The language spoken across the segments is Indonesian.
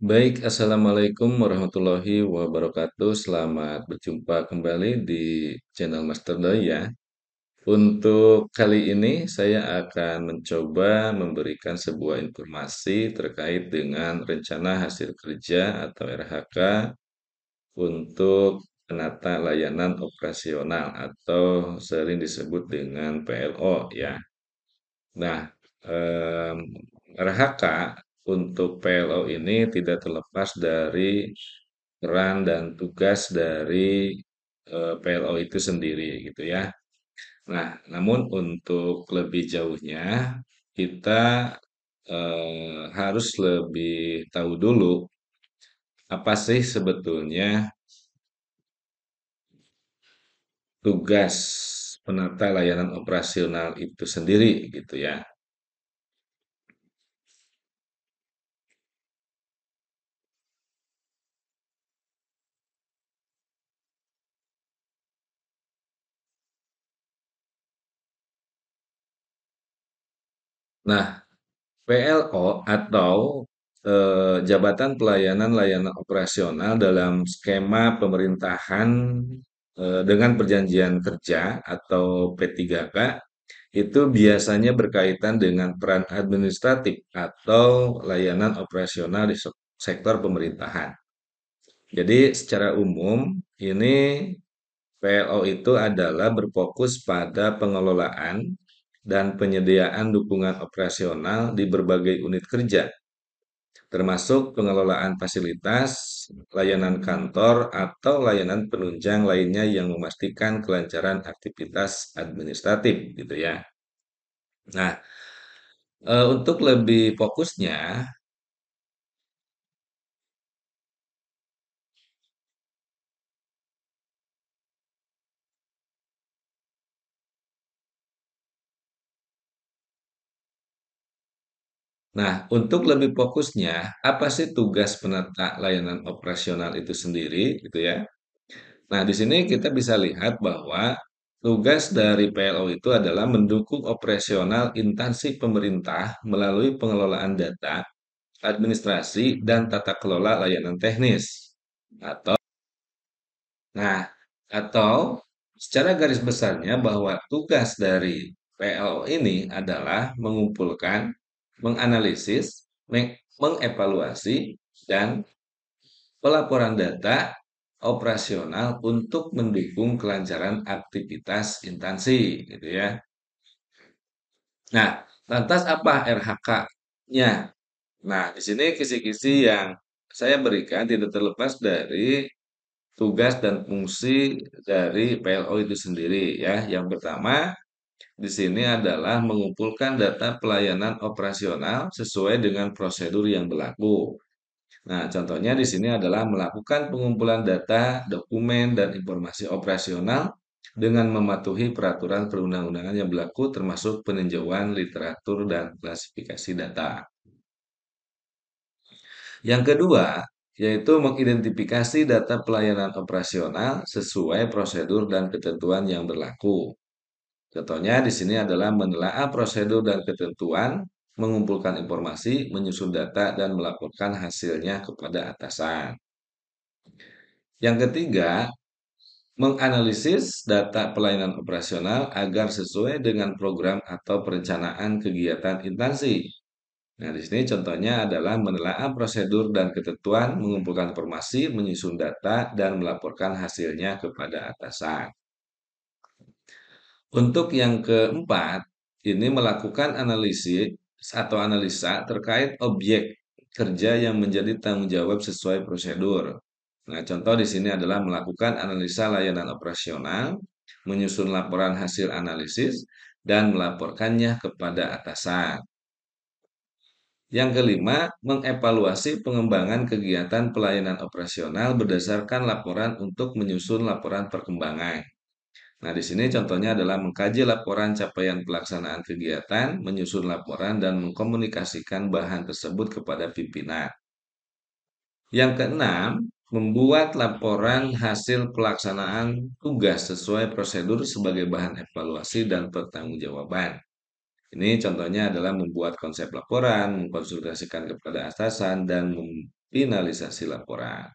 Baik, Assalamualaikum warahmatullahi wabarakatuh. Selamat berjumpa kembali di channel Master Dai ya. Untuk kali ini saya akan mencoba memberikan sebuah informasi terkait dengan rencana hasil kerja atau RHK untuk penata layanan operasional atau sering disebut dengan PLO ya. Nah, em, RHK untuk PLO ini tidak terlepas dari peran dan tugas dari PLO itu sendiri gitu ya. Nah, namun untuk lebih jauhnya kita harus lebih tahu dulu apa sih sebetulnya tugas penata layanan operasional itu sendiri gitu ya. Nah, PLO atau Jabatan Pelayanan Layanan Operasional dalam skema pemerintahan dengan perjanjian kerja atau P3K itu biasanya berkaitan dengan peran administratif atau layanan operasional di sektor pemerintahan. Jadi secara umum ini PLO itu adalah berfokus pada pengelolaan dan penyediaan dukungan operasional di berbagai unit kerja, termasuk pengelolaan fasilitas, layanan kantor, atau layanan penunjang lainnya yang memastikan kelancaran aktivitas administratif gitu ya. Nah, untuk lebih fokusnya, untuk lebih fokusnya, apa sih tugas penata layanan operasional itu sendiri gitu ya? Nah, di sini kita bisa lihat bahwa tugas dari PLO itu adalah mendukung operasional instansi pemerintah melalui pengelolaan data, administrasi, dan tata kelola layanan teknis. Atau, nah, atau secara garis besarnya bahwa tugas dari PLO ini adalah mengumpulkan, menganalisis, mengevaluasi, dan pelaporan data operasional untuk mendukung kelancaran aktivitas instansi, gitu ya. Nah, lantas apa RHK-nya? Nah, di sini kisi-kisi yang saya berikan tidak terlepas dari tugas dan fungsi dari PLO itu sendiri ya. Yang pertama, di sini adalah mengumpulkan data pelayanan operasional sesuai dengan prosedur yang berlaku. Nah, contohnya di sini adalah melakukan pengumpulan data, dokumen, dan informasi operasional dengan mematuhi peraturan perundang-undangan yang berlaku termasuk peninjauan literatur dan klasifikasi data. Yang kedua, yaitu mengidentifikasi data pelayanan operasional sesuai prosedur dan ketentuan yang berlaku. Contohnya di sini adalah menelaah prosedur dan ketentuan, mengumpulkan informasi, menyusun data, dan melaporkan hasilnya kepada atasan. Yang ketiga, menganalisis data pelayanan operasional agar sesuai dengan program atau perencanaan kegiatan instansi. Nah, di sini contohnya adalah menelaah prosedur dan ketentuan, mengumpulkan informasi, menyusun data, dan melaporkan hasilnya kepada atasan. Untuk yang keempat, ini melakukan analisis atau analisa terkait objek kerja yang menjadi tanggung jawab sesuai prosedur. Nah, contoh di sini adalah melakukan analisa layanan operasional, menyusun laporan hasil analisis, dan melaporkannya kepada atasan. Yang kelima, mengevaluasi pengembangan kegiatan pelayanan operasional berdasarkan laporan untuk menyusun laporan perkembangan. Nah, di sini contohnya adalah mengkaji laporan capaian pelaksanaan kegiatan, menyusun laporan, dan mengkomunikasikan bahan tersebut kepada pimpinan. Yang keenam, membuat laporan hasil pelaksanaan tugas sesuai prosedur sebagai bahan evaluasi dan pertanggungjawaban. Ini contohnya adalah membuat konsep laporan, mengkonsultasikan kepada atasan, dan finalisasi laporan.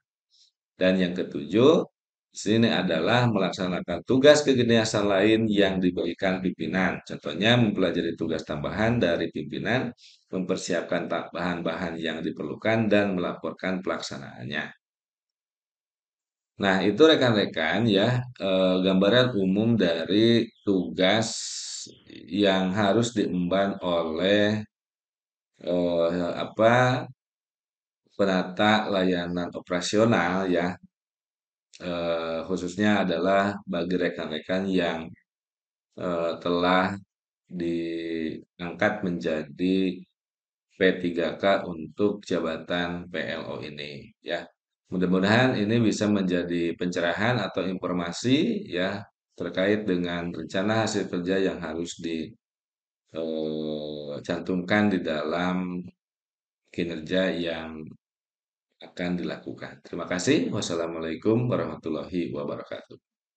Dan yang ketujuh, di sini adalah melaksanakan tugas kegiatan lain yang diberikan pimpinan. Contohnya mempelajari tugas tambahan dari pimpinan, mempersiapkan bahan-bahan yang diperlukan, dan melaporkan pelaksanaannya. Nah, itu rekan-rekan ya, gambaran umum dari tugas yang harus diemban oleh apa penata layanan operasional ya, khususnya adalah bagi rekan-rekan yang telah diangkat menjadi P3K untuk jabatan PLO ini ya. Mudah-mudahan ini bisa menjadi pencerahan atau informasi ya terkait dengan rencana hasil kerja yang harus dicantumkan di dalam kinerja yang akan dilakukan. Terima kasih. Wassalamualaikum warahmatullahi wabarakatuh.